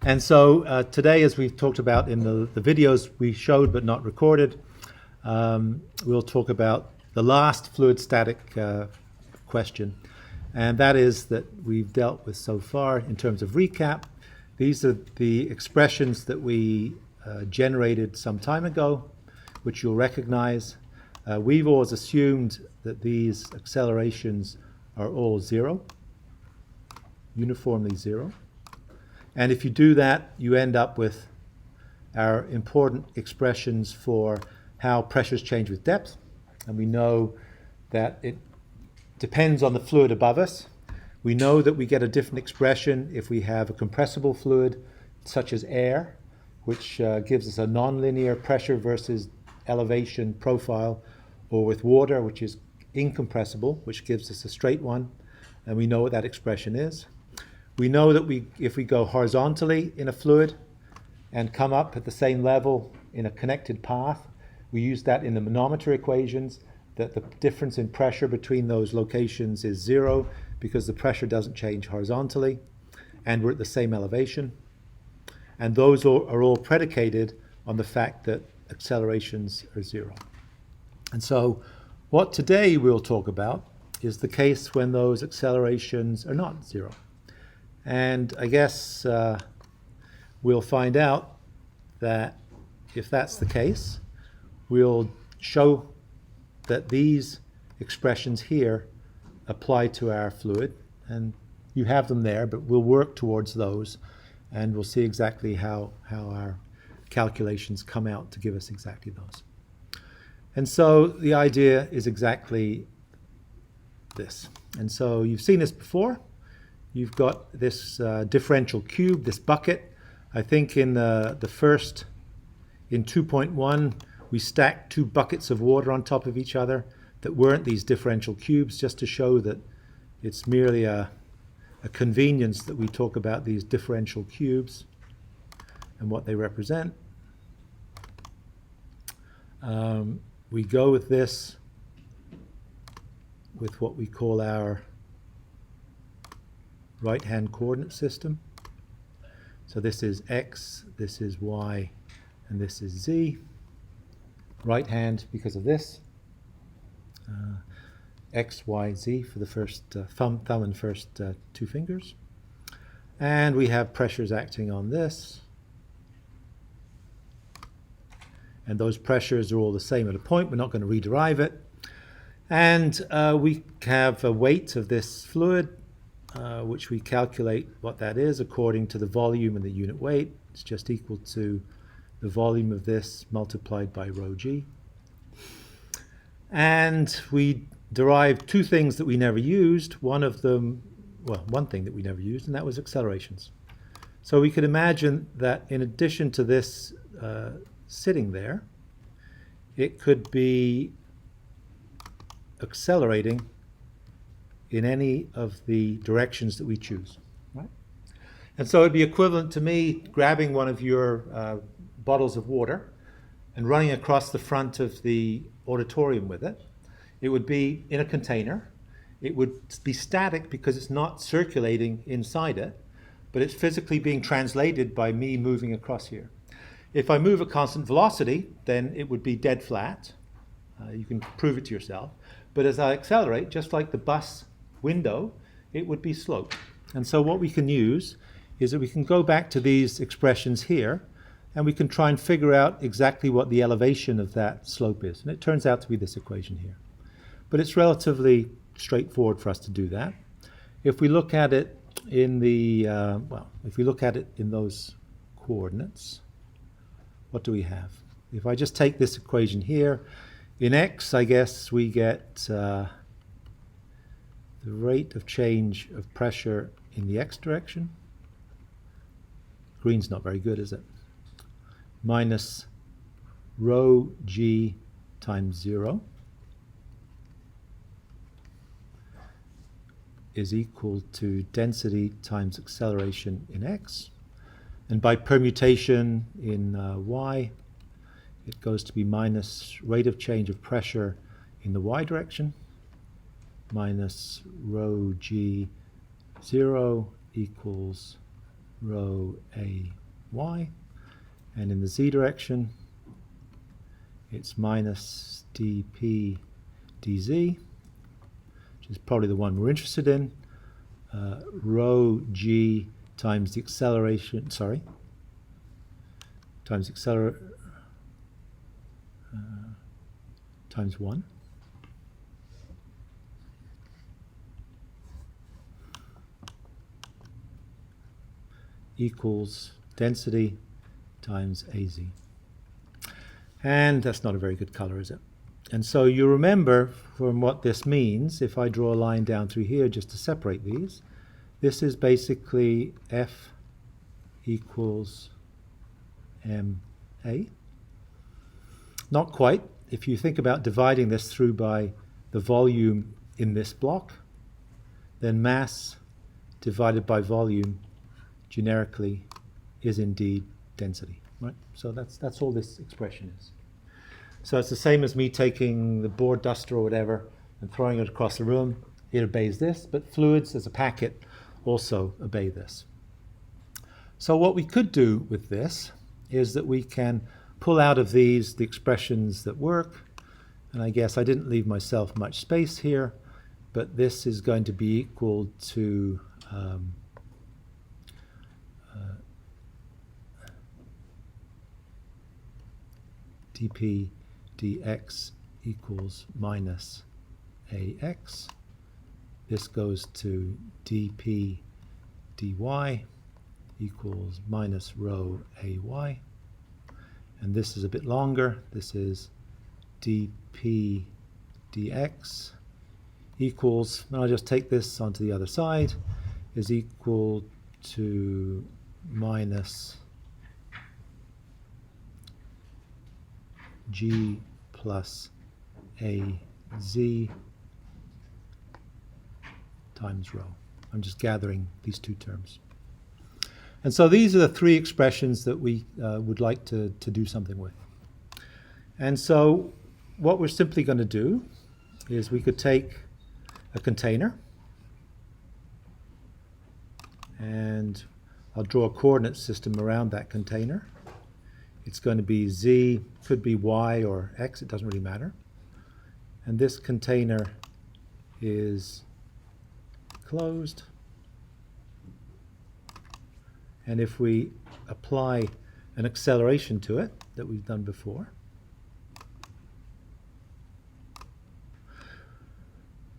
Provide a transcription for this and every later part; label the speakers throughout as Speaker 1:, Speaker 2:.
Speaker 1: And so today, as we've talked about in the videos we showed but not recorded, we'll talk about the last fluid static question. And that is that we've dealt with so far in terms of recap. These are the expressions that we generated some time ago, which you'll recognize. We've always assumed that these accelerations are all zero, uniformly zero. And if you do that, you end up with our important expressions for how pressures change with depth. And we know that it depends on the fluid above us. We know that we get a different expression if we have a compressible fluid, such as air, which gives us a nonlinear pressure versus elevation profile, or with water, which is incompressible, which gives us a straight one. And we know what that expression is. We know that if we go horizontally in a fluid and come up at the same level in a connected path, we use that in the manometer equations, that the difference in pressure between those locations is zero because the pressure doesn't change horizontally, and we're at the same elevation. And those are all predicated on the fact that accelerations are zero. And so what today we'll talk about is the case when those accelerations are not zero. And I guess we'll find out that if that's the case, we'll show that these expressions here apply to our fluid. And you have them there, but we'll work towards those, and we'll see exactly how our calculations come out to give us exactly those. And so the idea is exactly this. And so you've seen this before. You've got this differential cube, this bucket. I think in the first, in 2.1, we stacked two buckets of water on top of each other that weren't these differential cubes, just to show that it's merely a convenience that we talk about these differential cubes and what they represent. We go with this with what we call our right-hand coordinate system. So this is x, this is y, and this is z. Right hand because of this. X, Y, Z for the first thumb and first two fingers. And we have pressures acting on this. And those pressures are all the same at a point. We're not going to rederive it. And we have a weight of this fluid, which we calculate what that is according to the volume and the unit weight. It's just equal to the volume of this multiplied by rho g. And we derived two things that we never used. One thing that we never used, and that was accelerations. So we could imagine that in addition to this sitting there, it could be accelerating in any of the directions that we choose, right? And so it'd be equivalent to me grabbing one of your bottles of water and running across the front of the auditorium with it. It would be in a container. It would be static because it's not circulating inside it, but it's physically being translated by me moving across here. If I move at constant velocity, then it would be dead flat. You can prove it to yourself. But as I accelerate, just like the bus window, it would be sloped. And so what we can use is that we can go back to these expressions here, and we can try and figure out exactly what the elevation of that slope is. And it turns out to be this equation here. But it's relatively straightforward for us to do that. If we look at it in if we look at it in those coordinates, what do we have? If I just take this equation here, in x, I guess we get the rate of change of pressure in the x direction. Green's not very good, is it? Minus rho g times 0 is equal to density times acceleration in x. And by permutation in y, it goes to be minus rate of change of pressure in the y direction minus rho g 0 equals rho a y, and in the z direction it's minus dp dz, which is probably the one we're interested in, rho g times the acceleration, times times 1, equals density times az. And that's not a very good color, is it? And so you remember from what this means, if I draw a line down through here just to separate these, this is basically F equals ma. Not quite. If you think about dividing this through by the volume in this block, then mass divided by volume generically is indeed density, right? So that's all this expression is. So it's the same as me taking the board duster or whatever and throwing it across the room. It obeys this, but fluids as a packet also obey this. So what we could do with this is that we can pull out of these the expressions that work, and I guess I didn't leave myself much space here, but this is going to be equal to dp dx equals minus ax. This goes to dp dy equals minus rho ay. And this is a bit longer. This is dp dx equals, and I'll just take this onto the other side, is equal to minus g plus az times rho. I'm just gathering these two terms. And so these are the three expressions that we would like to do something with. And so what we're simply going to do is we could take a container, and I'll draw a coordinate system around that container. It's going to be z, could be y or x, it doesn't really matter. And this container is closed. And if we apply an acceleration to it that we've done before,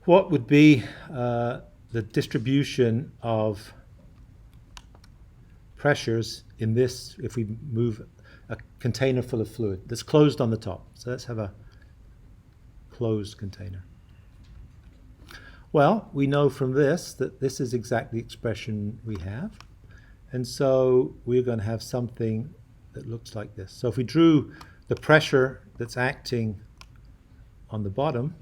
Speaker 1: what would be the distribution of pressures in this if we move a container full of fluid that's closed on the top? So let's have a closed container. Well, we know from this that this is exactly the expression we have. And so we're going to have something that looks like this. So if we drew the pressure that's acting on the bottom,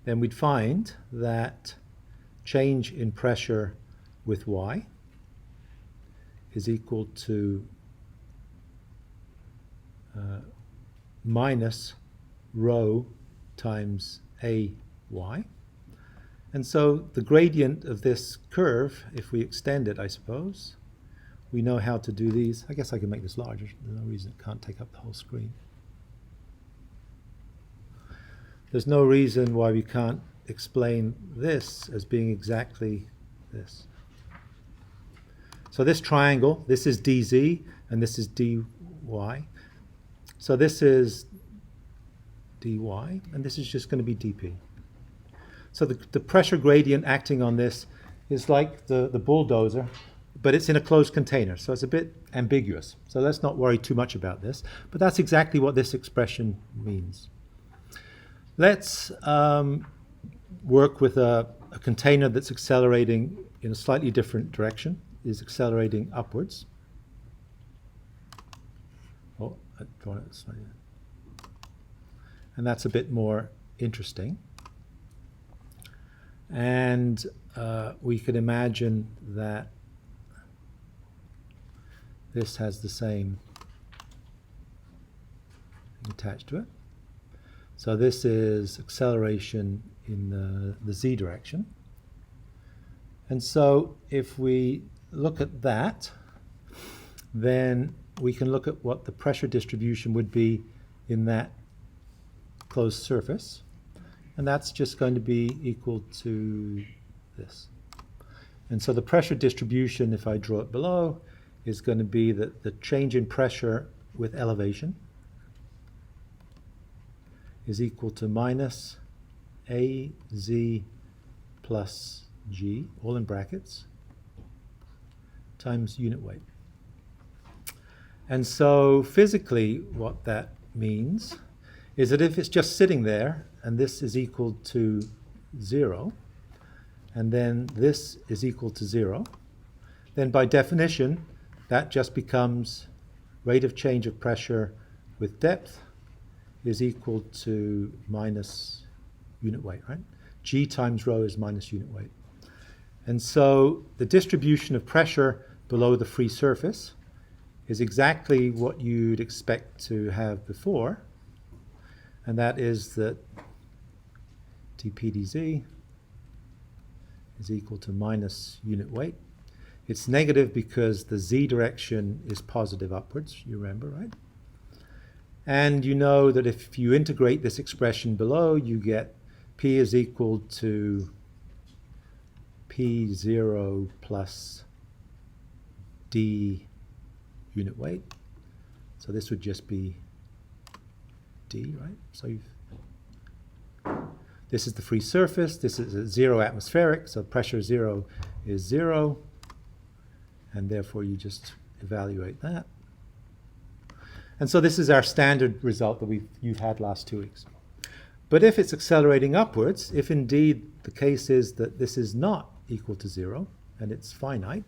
Speaker 1: then we'd find that change in pressure with y is equal to minus rho times ay. And so the gradient of this curve, if we extend it, I suppose, we know how to do these. I guess I can make this larger. There's no reason it can't take up the whole screen. There's no reason why we can't explain this as being exactly this. So this triangle, this is dz, and this is dy. So this is dy, and this is just going to be dp. So the pressure gradient acting on this is like the bulldozer, but it's in a closed container, so it's a bit ambiguous. So let's not worry too much about this, but that's exactly what this expression means. Let's work with a container that's accelerating in a slightly different direction, is accelerating upwards. Oh, I've drawn it slightly. And that's a bit more interesting. And we could imagine that this has the same thing attached to it. So this is acceleration in the z direction. And so if we look at that, then we can look at what the pressure distribution would be in that closed surface. And that's just going to be equal to this. And so the pressure distribution, if I draw it below, is going to be that the change in pressure with elevation is equal to minus AZ plus G, all in brackets, times unit weight. And so physically what that means is that if it's just sitting there and this is equal to 0, and then this is equal to 0, then by definition that just becomes rate of change of pressure with depth is equal to minus unit weight, right? G times rho is minus unit weight. And so the distribution of pressure below the free surface is exactly what you'd expect to have before, and that is that dP dz is equal to minus unit weight. It's negative because the z direction is positive upwards, you remember, right? And you know that if you integrate this expression below, you get P is equal to P0 plus D unit weight. So this would just be D, right? So this is the free surface. This is at 0 atmospheric, so pressure 0 is 0. And therefore you just evaluate that. And so this is our standard result that you've had last 2 weeks. But if it's accelerating upwards, if indeed the case is that this is not equal to 0 and it's finite,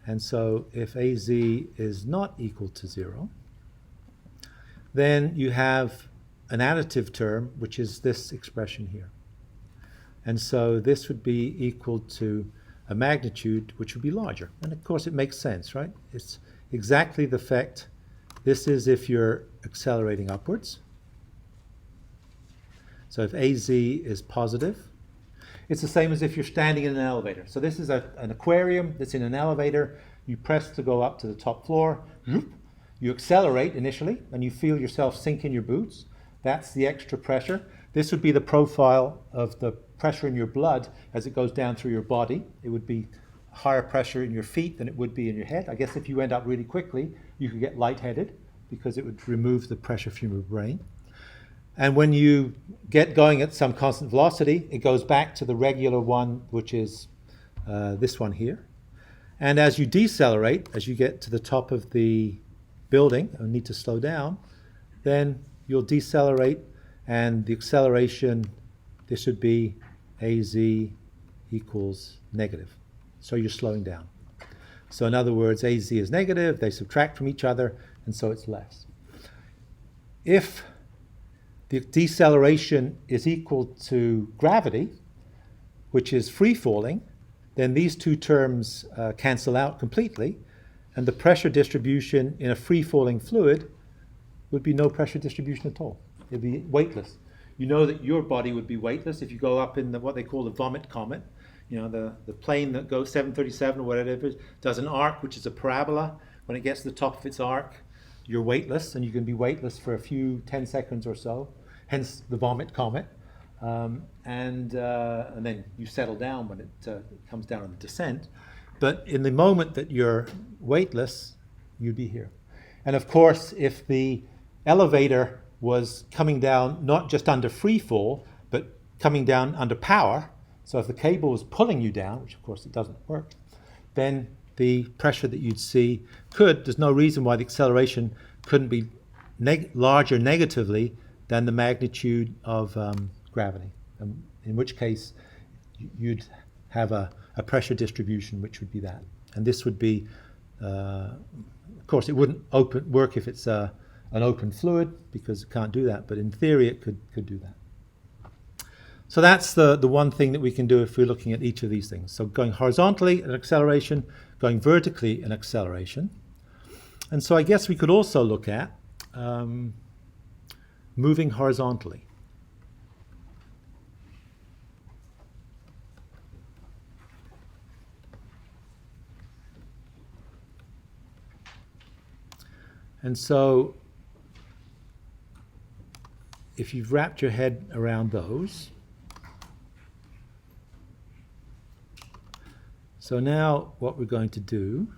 Speaker 1: and so if AZ is not equal to 0, then you have an additive term, which is this expression here. And so this would be equal to a magnitude which would be larger. And of course it makes sense, right? It's exactly the effect. This is if you're accelerating upwards. So if AZ is positive, it's the same as if you're standing in an elevator. So this is an aquarium that's in an elevator. You press to go up to the top floor. You accelerate initially, and you feel yourself sink in your boots. That's the extra pressure. This would be the profile of the pressure in your blood as it goes down through your body. It would be higher pressure in your feet than it would be in your head. I guess if you went up really quickly, you could get lightheaded because it would remove the pressure from your brain. And when you get going at some constant velocity, it goes back to the regular one, which is this one here. And as you decelerate, as you get to the top of the building and need to slow down, then you'll decelerate, and the acceleration, this would be AZ equals negative. So you're slowing down. So in other words, AZ is negative, they subtract from each other, and so it's less. If the deceleration is equal to gravity, which is free falling, then these two terms cancel out completely, and the pressure distribution in a free falling fluid would be no pressure distribution at all. It'd be weightless. You know that your body would be weightless if you go up in what they call the vomit comet. You know, the plane that goes 737 or whatever it is, does an arc, which is a parabola. When it gets to the top of its arc, you're weightless, and you can be weightless for a few 10 seconds or so, hence the vomit comet. And then you settle down when it comes down on the descent. But in the moment that you're weightless, you'd be here. And of course, if the elevator was coming down not just under free fall, but coming down under power, so if the cable was pulling you down, which of course it doesn't work, then the pressure that you'd see there's no reason why the acceleration couldn't be larger negatively than the magnitude of gravity, in which case you'd have a pressure distribution which would be that. And this would be, of course it wouldn't work if it's an open fluid, because it can't do that, but in theory it could do that. So that's the one thing that we can do if we're looking at each of these things. So going horizontally, an acceleration, going vertically, an acceleration. And so I guess we could also look at moving horizontally. And so if you've wrapped your head around those, so now what we're going to do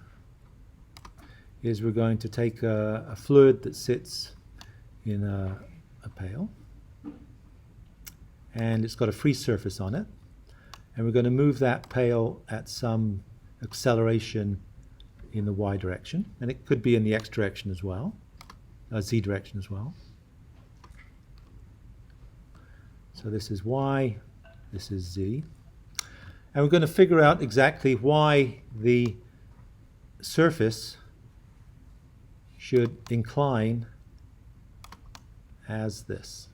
Speaker 1: is we're going to take a fluid that sits in a pail, and it's got a free surface on it, and we're going to move that pail at some acceleration in the y direction, and it could be in the x direction as well, z direction as well. So this is y, this is z. And we're going to figure out exactly why the surface should incline as this.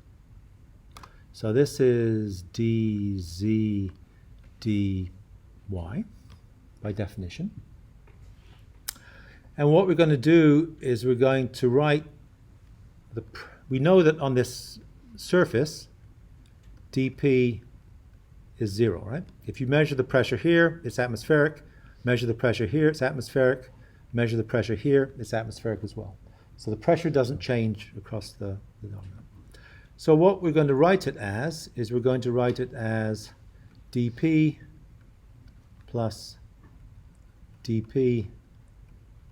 Speaker 1: So this is dz dy by definition. And what we're going to do is we're going to write we know that on this surface dp is 0, right? If you measure the pressure here, it's atmospheric. Measure the pressure here, it's atmospheric. Measure the pressure here, it's atmospheric as well. So the pressure doesn't change across the dominant. So what we're going to write it as is we're going to write it as dp plus dp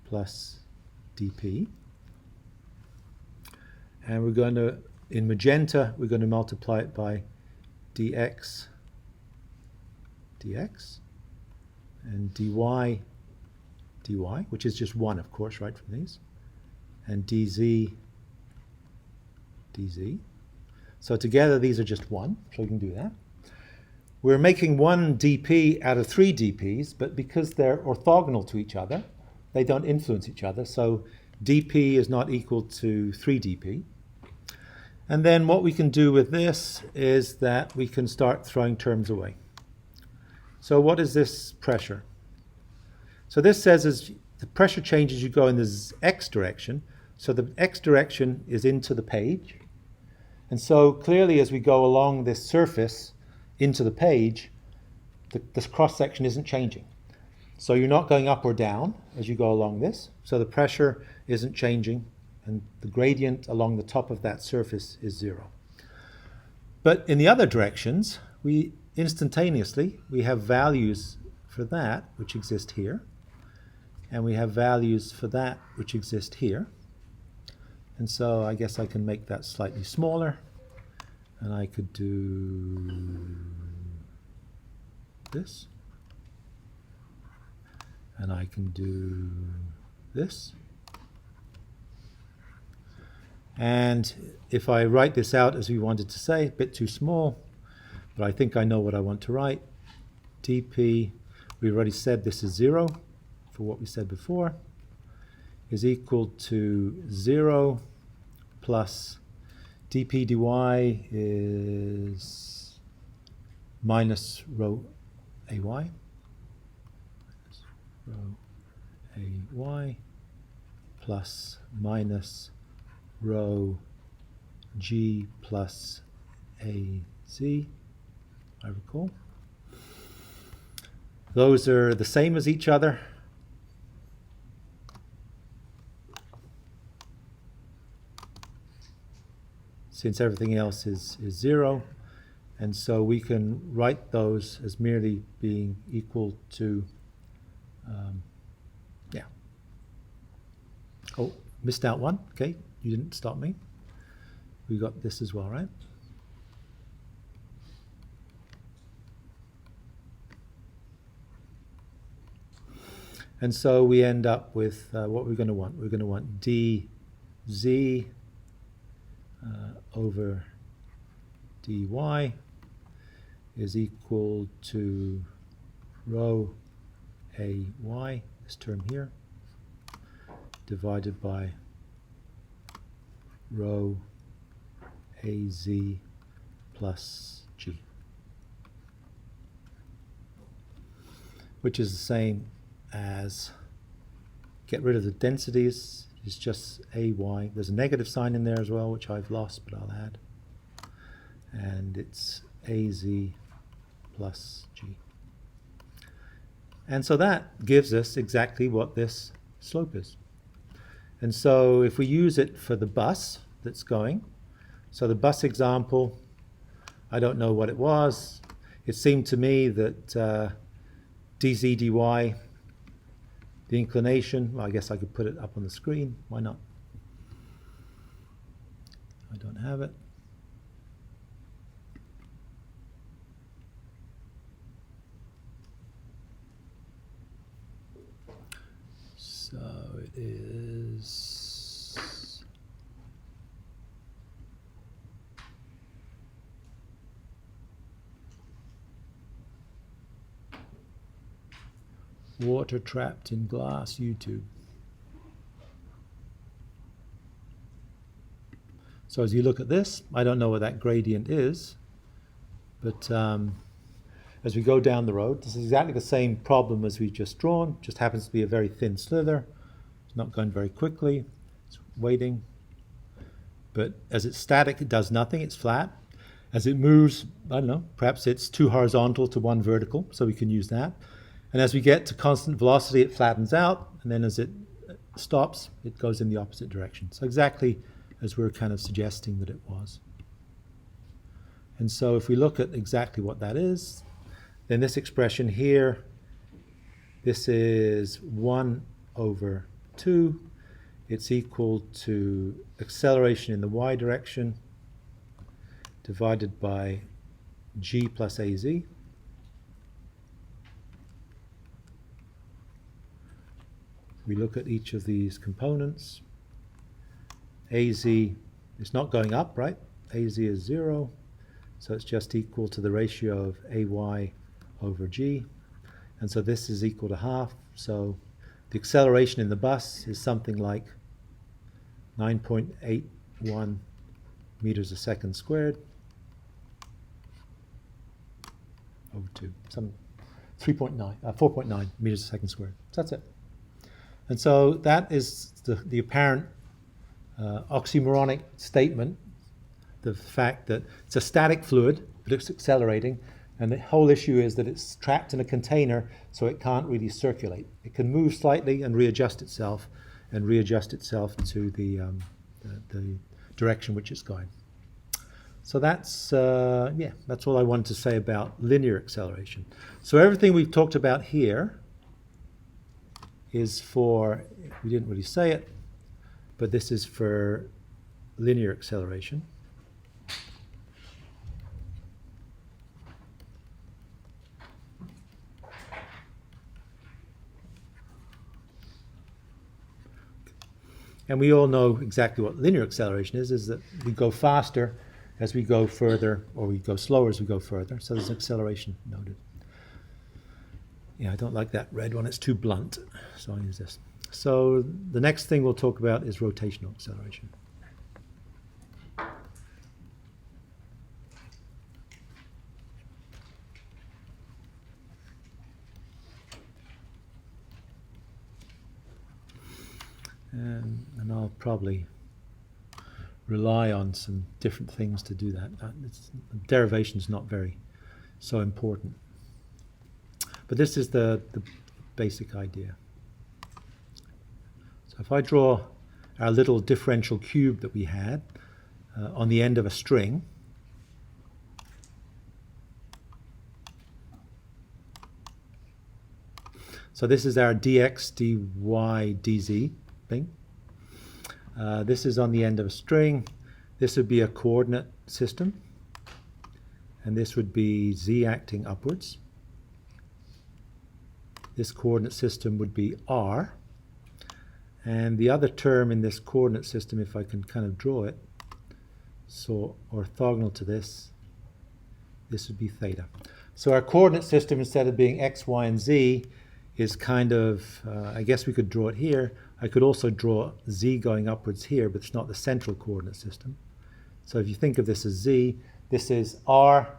Speaker 1: plus dp. And we're going to, in magenta, we're going to multiply it by dx dx and dy dy, which is just 1, of course, right, from these, and dz dz. So together these are just 1, so we can do that. We're making 1 dp out of 3 dp's, but because they're orthogonal to each other, they don't influence each other, so dp is not equal to 3 dp. And then what we can do with this is that we can start throwing terms away. So what is this pressure? So this says as the pressure changes, you go in the x direction. So the x direction is into the page. And so clearly as we go along this surface into the page, this cross-section isn't changing. So you're not going up or down as you go along this. So the pressure isn't changing, and the gradient along the top of that surface is 0. But in the other directions, we have values for that which exist here, and we have values for that which exist here. And so I guess I can make that slightly smaller, and I could do this, and I can do this. And if I write this out as we wanted to say, a bit too small, but I think I know what I want to write. dp, we already said this is 0 for what we said before, is equal to 0 plus dp dy is minus rho ay, rho ay plus minus rho g plus az, I recall. Those are the same as each other. Since everything else is 0, and so we can write those as merely being equal to, oh, missed out one, okay, you didn't stop me. We got this as well, right? And so we end up with what we're going to want. We're going to want dz over dy is equal to rho ay, this term here, divided by rho az plus g, which is the same as, get rid of the densities, it's just ay. There's a negative sign in there as well, which I've lost, but I'll add. And it's az plus g. And so that gives us exactly what this slope is. And so if we use it for the bus that's going, so the bus example, I don't know what it was. It seemed to me that dz dy, the inclination, well, I guess I could put it up on the screen. Why not? I don't have it. So it is water trapped in glass U-tube. So as you look at this, I don't know what that gradient is, but as we go down the road, this is exactly the same problem as we've just drawn, just happens to be a very thin slither. It's not going very quickly, it's waiting. But as it's static, it does nothing, it's flat. As it moves, I don't know, perhaps it's 2 horizontal to 1 vertical, so we can use that. And as we get to constant velocity, it flattens out, and then as it stops, it goes in the opposite direction. So exactly as we're kind of suggesting that it was. And so if we look at exactly what that is, then this expression here, this is 1 over 2. It's equal to acceleration in the y direction divided by g plus az. We look at each of these components. Az is not going up, right? Az is 0, so it's just equal to the ratio of ay over g. And so this is equal to half, so the acceleration in the bus is something like 9.81 meters a second squared over 2, some 4.9 meters a second squared. So that's it. And so that is the apparent oxymoronic statement, the fact that it's a static fluid, but it's accelerating, and the whole issue is that it's trapped in a container, so it can't really circulate. It can move slightly and readjust itself to the direction which it's going. So that's that's all I wanted to say about linear acceleration. So everything we've talked about here is for, we didn't really say it, but this is for linear acceleration. And we all know exactly what linear acceleration is that we go faster as we go further, or we go slower as we go further. So there's an acceleration noted. Yeah, I don't like that red one, it's too blunt, so I'll use this. So the next thing we'll talk about is rotational acceleration. And I'll probably rely on some different things to do that. Derivation is not so important. But this is the basic idea. So if I draw our little differential cube that we had on the end of a string, so this is our dx, dy, dz thing. This is on the end of a string. This would be a coordinate system, and this would be z acting upwards. This coordinate system would be r, and the other term in this coordinate system, if I can kind of draw it, so orthogonal to this would be theta. So our coordinate system, instead of being x, y, and z, is kind of, I guess we could draw it here. I could also draw z going upwards here, but it's not the central coordinate system. So if you think of this as z, this is r,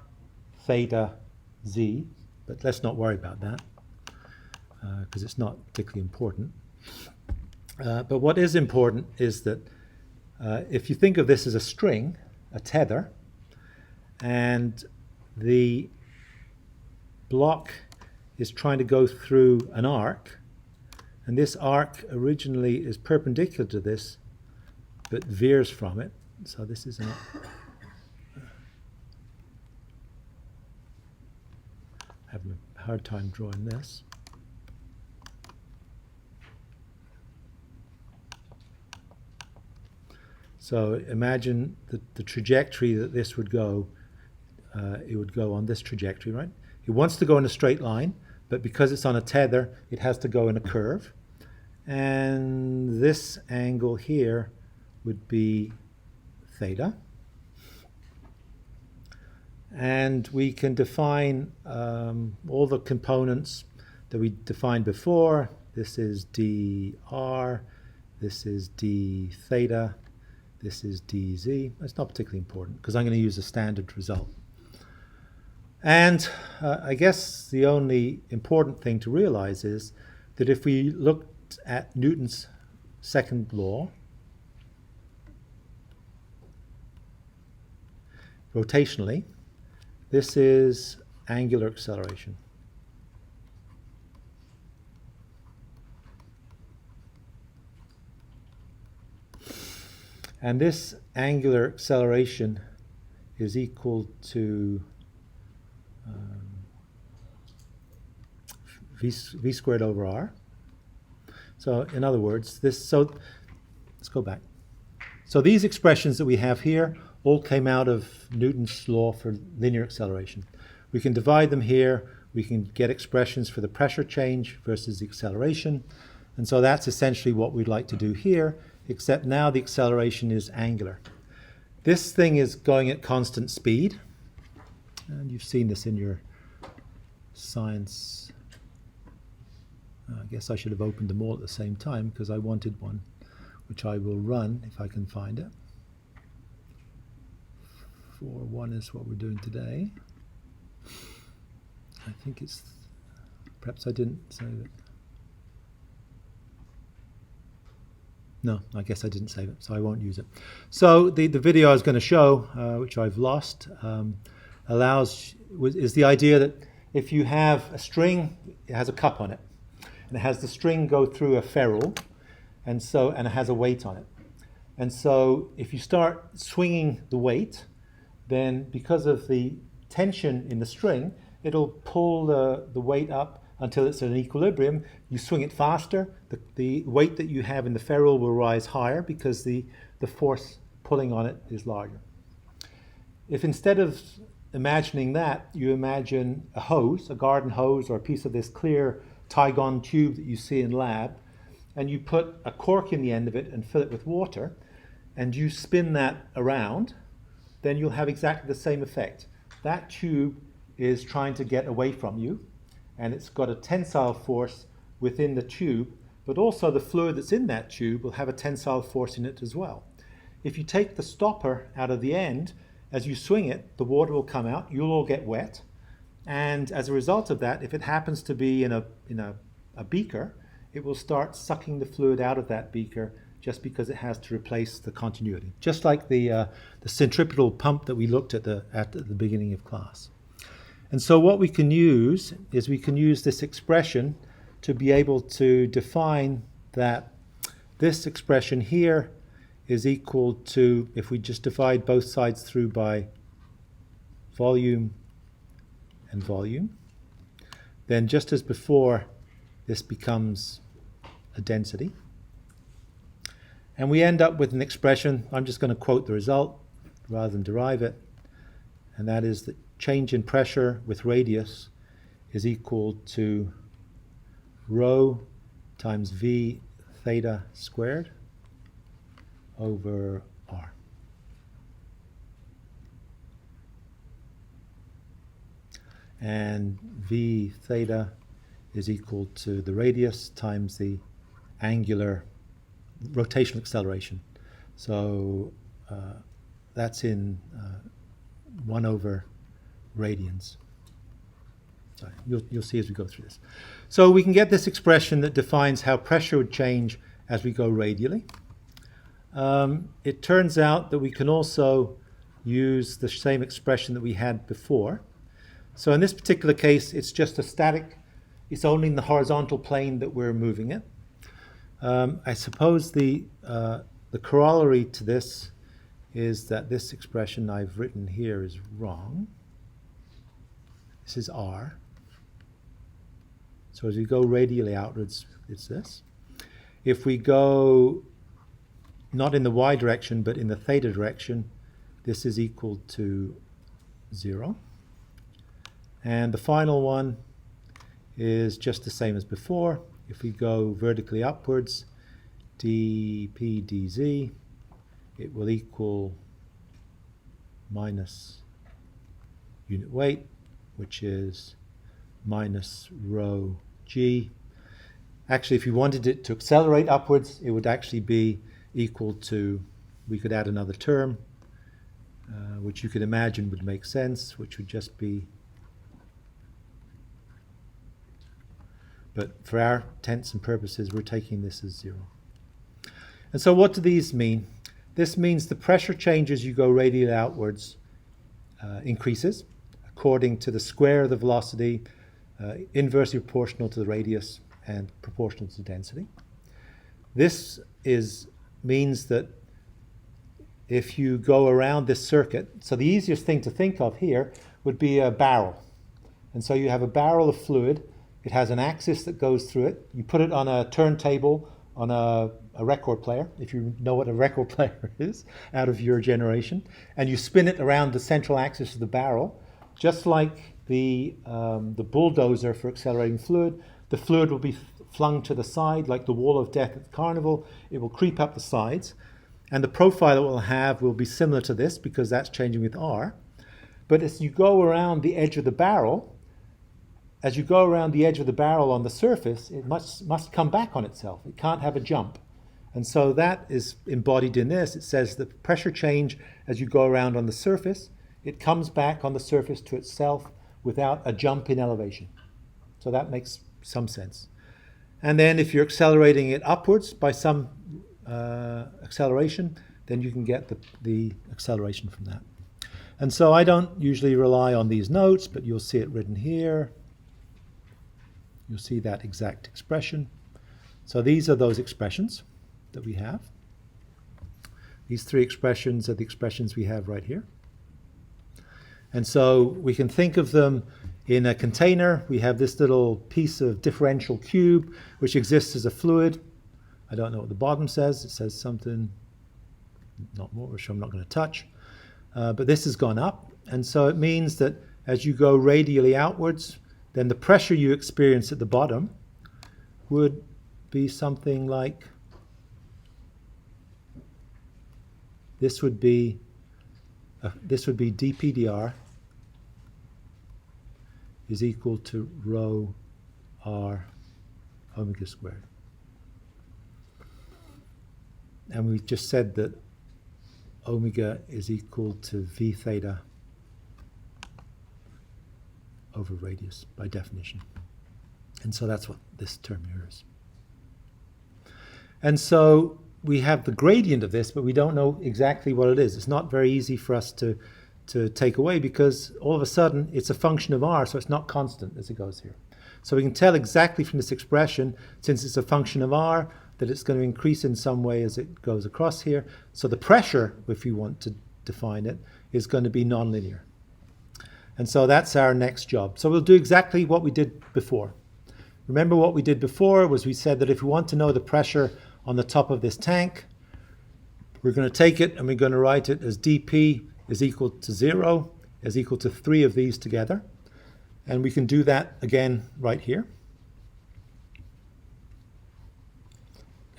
Speaker 1: theta, z, but let's not worry about that because it's not particularly important. But what is important is that if you think of this as a string, a tether, and the block is trying to go through an arc, And this arc originally is perpendicular to this, but veers from it. So this is having a hard time drawing this. So imagine the trajectory that this would go. It would go on this trajectory, right? It wants to go in a straight line, but because it's on a tether, it has to go in a curve. And this angle here would be theta. And we can define all the components that we defined before. This is dr, this is d theta, this is dz. It's not particularly important because I'm going to use a standard result. And I guess the only important thing to realize is that if we looked at Newton's second law, rotationally, this is angular acceleration. And this angular acceleration is equal to v squared over r. So in other words, let's go back. So these expressions that we have here all came out of Newton's law for linear acceleration. We can divide them here. We can get expressions for the pressure change versus the acceleration. And so that's essentially what we'd like to do here, except now the acceleration is angular. This thing is going at constant speed. And you've seen this in your science. I guess I should have opened them all at the same time because I wanted one, which I will run if I can find it. 4.1 is what we're doing today. I think it's, perhaps I didn't save it. No, I guess I didn't save it, so I won't use it. So the video I was going to show, which I've lost, is the idea that if you have a string, it has a cup on it, and it has the string go through a ferrule, and it has a weight on it. And so if you start swinging the weight, then because of the tension in the string, it'll pull the weight up until it's at an equilibrium. You swing it faster, the weight that you have in the ferrule will rise higher because the force pulling on it is larger. If instead of imagining that, you imagine a hose, a garden hose, or a piece of this clear Tygon tube that you see in lab, and you put a cork in the end of it and fill it with water, and you spin that around, then you'll have exactly the same effect. That tube is trying to get away from you, and it's got a tensile force within the tube, but also the fluid that's in that tube will have a tensile force in it as well. If you take the stopper out of the end, as you swing it, the water will come out, you'll all get wet, and as a result of that, if it happens to be in a beaker, it will start sucking the fluid out of that beaker just because it has to replace the continuity. Just like the centripetal pump that we looked at the beginning of class. And so what we can use is we can use this expression to be able to define that this expression here is equal to, if we just divide both sides through by volume and volume, then just as before, this becomes a density. And we end up with an expression, I'm just going to quote the result rather than derive it, and that is that change in pressure with radius is equal to rho times v theta squared over r. And v theta is equal to the radius times the angular rotational acceleration. So that's in 1 over radians. Sorry, you'll see as we go through this. So we can get this expression that defines how pressure would change as we go radially. It turns out that we can also use the same expression that we had before. So in this particular case, it's just a static, it's only in the horizontal plane that we're moving it. I suppose the corollary to this is that this expression I've written here is wrong. This is r. So as we go radially outwards, it's this. If we go not in the y direction, but in the theta direction, this is equal to 0. And the final one is just the same as before. If we go vertically upwards, dp dz, it will equal minus unit weight, which is minus rho g. Actually, if you wanted it to accelerate upwards, it would actually be equal to, we could add another term, which you could imagine would make sense, which would just be, but for our intents and purposes, we're taking this as 0. And so what do these mean? This means the pressure change as you go radially outwards increases according to the square of the velocity, inversely proportional to the radius and proportional to density. This means that if you go around this circuit, so the easiest thing to think of here would be a barrel. And so you have a barrel of fluid. It has an axis that goes through it. You put it on a turntable on a record player, if you know what a record player is, out of your generation, and you spin it around the central axis of the barrel, just like the bulldozer for accelerating fluid. The fluid will be flung to the side like the wall of death at the carnival. It will creep up the sides, and the profile it will have will be similar to this because that's changing with r. But as you go around the edge of the barrel, on the surface, it must come back on itself. It can't have a jump. And so that is embodied in this. It says the pressure change as you go around on the surface, it comes back on the surface to itself without a jump in elevation. So that makes some sense. And then if you're accelerating it upwards by some acceleration, then you can get the acceleration from that. And so I don't usually rely on these notes, but you'll see it written here. You'll see that exact expression. So these are those expressions that we have. These three expressions are the expressions we have right here. And so we can think of them in a container. We have this little piece of differential cube, which exists as a fluid. I don't know what the bottom says. It says something, not more, which I'm not going to touch. But this has gone up. And so it means that as you go radially outwards, then the pressure you experience at the bottom would be something like, this would be dp dr is equal to rho r omega squared. And we just said that omega is equal to v theta over radius by definition. And so that's what this term here is. And so we have the gradient of this, but we don't know exactly what it is. It's not very easy for us to take away because all of a sudden it's a function of r, so it's not constant as it goes here. So we can tell exactly from this expression, since it's a function of r, that it's going to increase in some way as it goes across here. So the pressure, if you want to define it, is going to be nonlinear. And so that's our next job. So we'll do exactly what we did before. Remember what we did before was we said that if we want to know the pressure on the top of this tank, we're going to take it and we're going to write it as dp is equal to 0, is equal to 3 of these together. And we can do that again right here.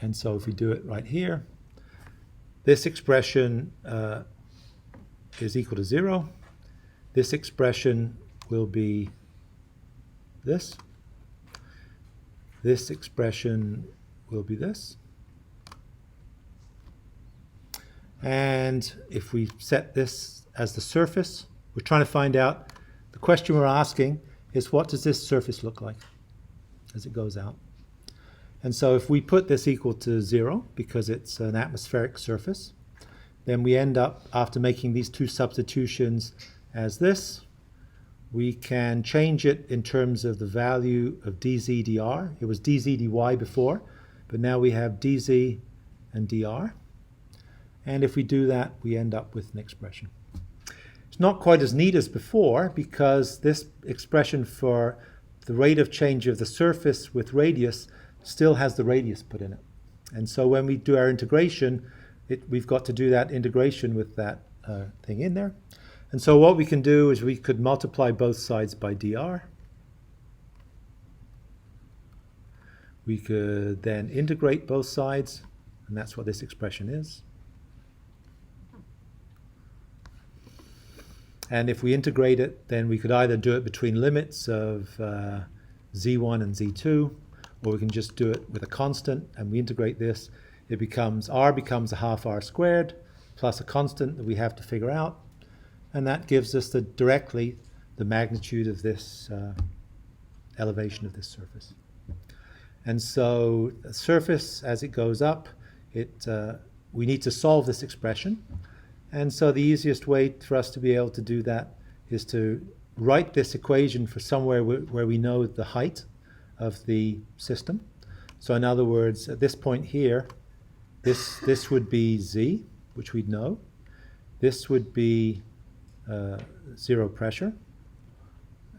Speaker 1: And so if we do it right here, this expression is equal to 0. This expression will be this. This expression will be this. And if we set this as the surface, we're trying to find out, the question we're asking is what does this surface look like as it goes out? And so if we put this equal to 0, because it's an atmospheric surface, then we end up, after making these two substitutions as this, we can change it in terms of the value of dz dr. It was dz dy before, but now we have dz and dr. And if we do that, we end up with an expression. It's not quite as neat as before, because this expression for the rate of change of the surface with radius still has the radius put in it. And so when we do our integration, we've got to do that integration with that thing in there. And so what we can do is we could multiply both sides by dr. We could then integrate both sides, and that's what this expression is. And if we integrate it, then we could either do it between limits of z1 and z2, or we can just do it with a constant, and we integrate this. It becomes, r becomes a half r squared plus a constant that we have to figure out, and that gives us directly the magnitude of this elevation of this surface. And so the surface, as it goes up, we need to solve this expression. And so the easiest way for us to be able to do that is to write this equation for somewhere where we know the height of the system. So in other words, at this point here, this would be z, which we'd know. This would be zero pressure.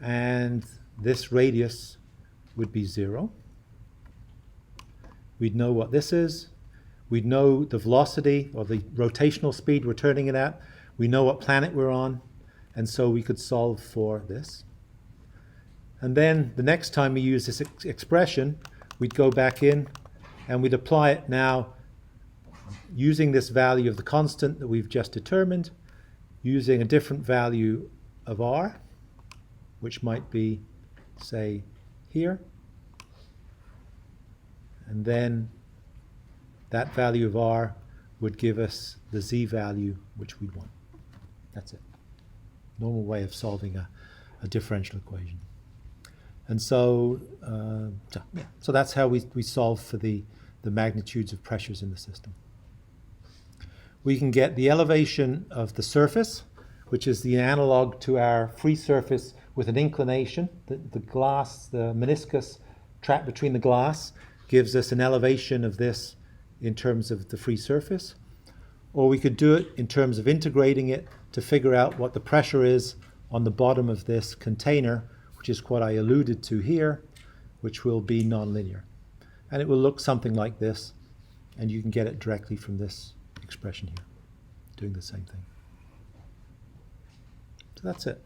Speaker 1: And this radius would be 0. We'd know what this is. We'd know the velocity or the rotational speed we're turning it at. We know what planet we're on. And so we could solve for this. And then the next time we use this expression, we'd go back in and we'd apply it now using this value of the constant that we've just determined, using a different value of r, which might be, say, here. And then that value of r would give us the z value which we'd want. That's it. Normal way of solving a differential equation. And so, so that's how we solve for the magnitudes of pressures in the system. We can get the elevation of the surface, which is the analog to our free surface with an inclination. The glass, the meniscus trapped between the glass, gives us an elevation of this in terms of the free surface. Or we could do it in terms of integrating it to figure out what the pressure is on the bottom of this container, which is what I alluded to here, which will be nonlinear. And it will look something like this, and you can get it directly from this expression here, doing the same thing. So that's it.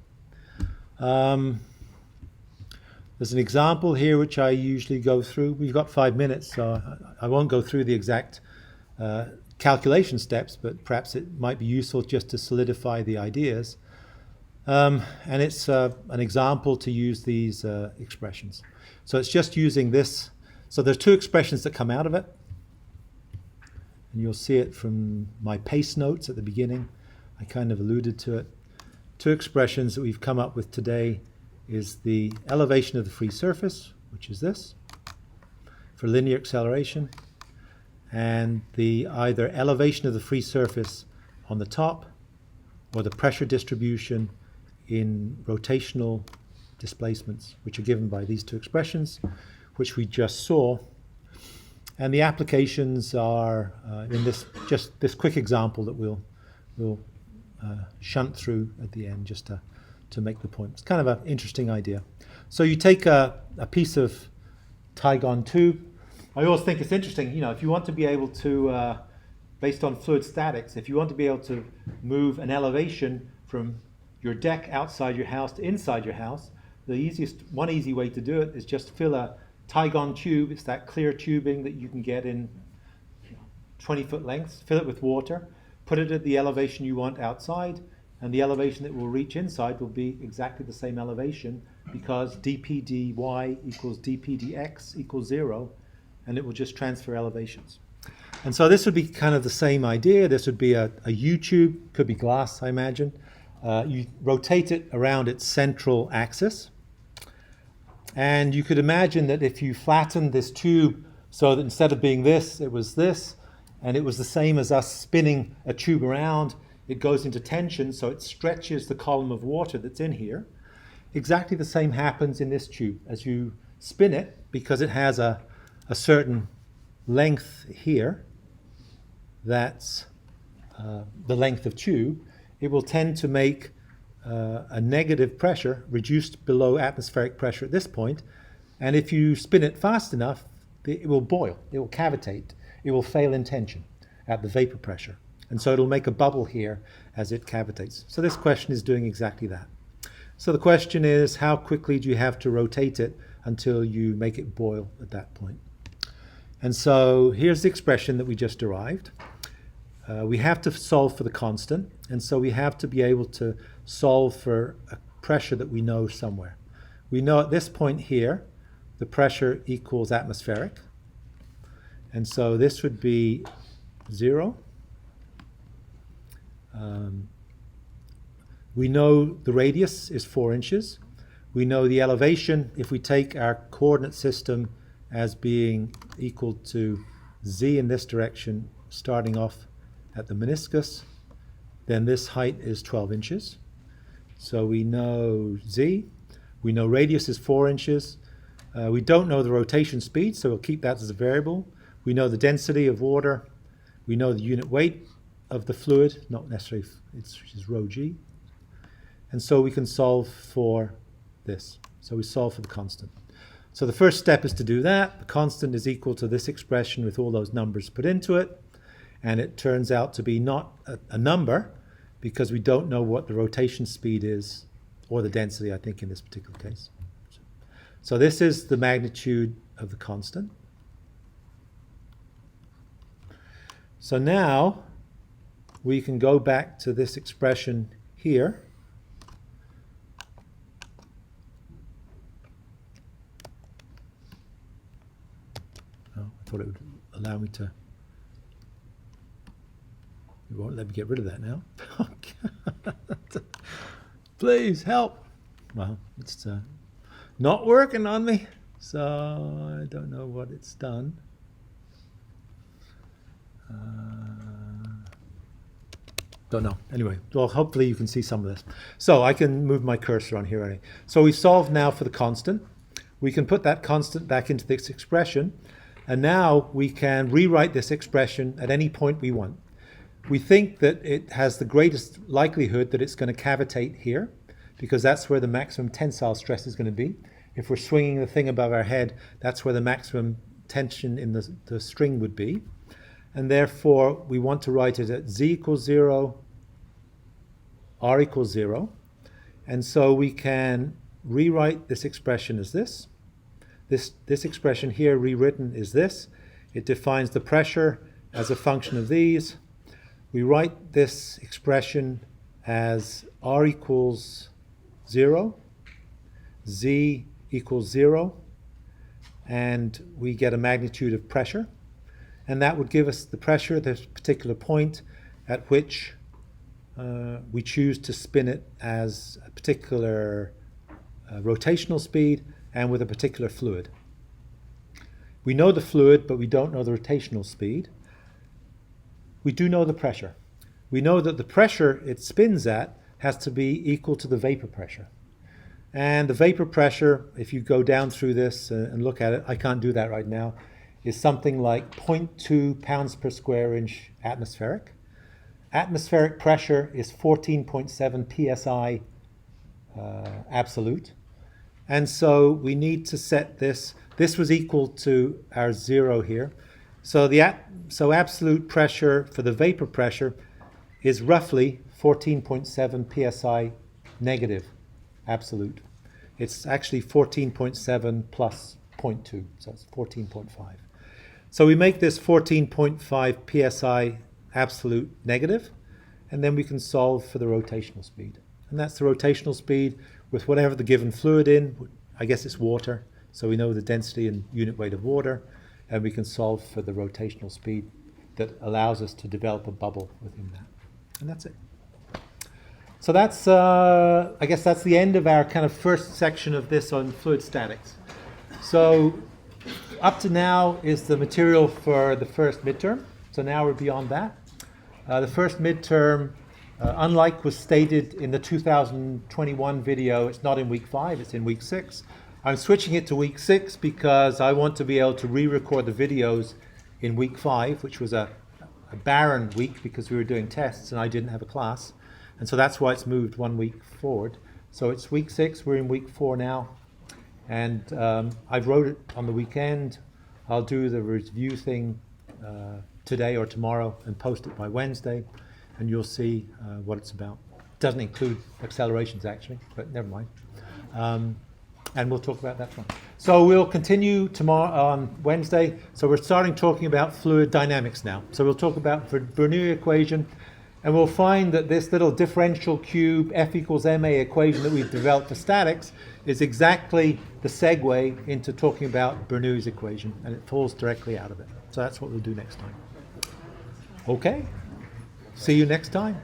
Speaker 1: There's an example here which I usually go through. We've got 5 minutes, so I won't go through the exact calculation steps, but perhaps it might be useful just to solidify the ideas. And it's an example to use these expressions. So it's just using this. So there's two expressions that come out of it. And you'll see it from my pace notes at the beginning. I kind of alluded to it. Two expressions that we've come up with today is the elevation of the free surface, which is this, for linear acceleration, and the either elevation of the free surface on the top or the pressure distribution in rotational displacements, which are given by these two expressions, which we just saw. And the applications are in this quick example that we'll shunt through at the end just to make the point. It's kind of an interesting idea. So you take a piece of Tygon tube. I always think it's interesting, if you want to be able to, based on fluid statics, if you want to be able to move an elevation from your deck outside your house to inside your house, one easy way to do it is just fill a Tygon tube. It's that clear tubing that you can get in 20-foot lengths. Fill it with water, put it at the elevation you want outside, and the elevation that will reach inside will be exactly the same elevation, because dp dy equals dp dx equals 0, and it will just transfer elevations. And so this would be kind of the same idea. This would be a U-tube, could be glass, I imagine. You rotate it around its central axis. And you could imagine that if you flattened this tube so that instead of being this, it was this, and it was the same as us spinning a tube around, it goes into tension, so it stretches the column of water that's in here. Exactly the same happens in this tube. As you spin it, because it has a certain length here, that's the length of tube, it will tend to make a negative pressure reduced below atmospheric pressure at this point. And if you spin it fast enough, it will boil, it will cavitate, it will fail in tension at the vapor pressure. And so it'll make a bubble here as it cavitates. So this question is doing exactly that. So the question is, how quickly do you have to rotate it until you make it boil at that point? And so here's the expression that we just derived. We have to solve for the constant, and so we have to be able to solve for a pressure that we know somewhere. We know at this point here, the pressure equals atmospheric, and so this would be 0. We know the radius is 4 inches. We know the elevation, if we take our coordinate system as being equal to z in this direction, starting off at the meniscus, then this height is 12 inches. So we know z, we know radius is 4 inches. We don't know the rotation speed, so we'll keep that as a variable. We know the density of water. We know the unit weight of the fluid, not necessarily, which is rho g. And so we can solve for this. So we solve for the constant. So the first step is to do that. The constant is equal to this expression with all those numbers put into it. And it turns out to be not a number, because we don't know what the rotation speed is, or the density, I think, in this particular case. So this is the magnitude of the constant. So now we can go back to this expression here. Oh, I thought it would allow me to. It won't let me get rid of that now. Please help. Well, it's not working on me, so I don't know what it's done. Don't know. Anyway, well, hopefully you can see some of this. So I can move my cursor on here already. So we've solved now for the constant. We can put that constant back into this expression, and now we can rewrite this expression at any point we want. We think that it has the greatest likelihood that it's going to cavitate here, because that's where the maximum tensile stress is going to be. If we're swinging the thing above our head, that's where the maximum tension in the string would be. And therefore, we want to write it at z equals 0, r equals 0. And so we can rewrite this expression as this. This expression here rewritten is this. It defines the pressure as a function of these. We write this expression as r equals 0, z equals 0, and we get a magnitude of pressure. And that would give us the pressure at this particular point at which we choose to spin it as a particular rotational speed and with a particular fluid. We know the fluid, but we don't know the rotational speed. We do know the pressure. We know that the pressure it spins at has to be equal to the vapor pressure. And the vapor pressure, if you go down through this and look at it, I can't do that right now, is something like 0.2 pounds per square inch atmospheric. Atmospheric pressure is 14.7 psi absolute. And so we need to set this. This was equal to our 0 here. So so absolute pressure for the vapor pressure is roughly 14.7 psi negative absolute. It's actually 14.7 plus 0.2, so it's 14.5. So we make this 14.5 psi absolute negative, and then we can solve for the rotational speed. And that's the rotational speed with whatever the given fluid in. I guess it's water, so we know the density and unit weight of water, and we can solve for the rotational speed that allows us to develop a bubble within that. And that's it. So that's, I guess that's the end of our kind of first section of this on fluid statics. So up to now is the material for the first midterm. So now we're beyond that. The first midterm, unlike was stated in the 2021 video, it's not in week 5, it's in week 6. I'm switching it to week 6 because I want to be able to re-record the videos in week 5, which was a barren week because we were doing tests and I didn't have a class. And so that's why it's moved 1 week forward. So it's week 6, we're in week 4 now. And I wrote it on the weekend. I'll do the review thing today or tomorrow and post it by Wednesday, and you'll see what it's about. It doesn't include accelerations actually, but never mind. And we'll talk about that one. So we'll continue tomorrow on Wednesday. So we're starting talking about fluid dynamics now. So we'll talk about the Bernoulli equation, and we'll find that this little differential cube F equals ma equation that we've developed for statics is exactly the segue into talking about Bernoulli's equation, and it falls directly out of it. So that's what we'll do next time. Okay, see you next time.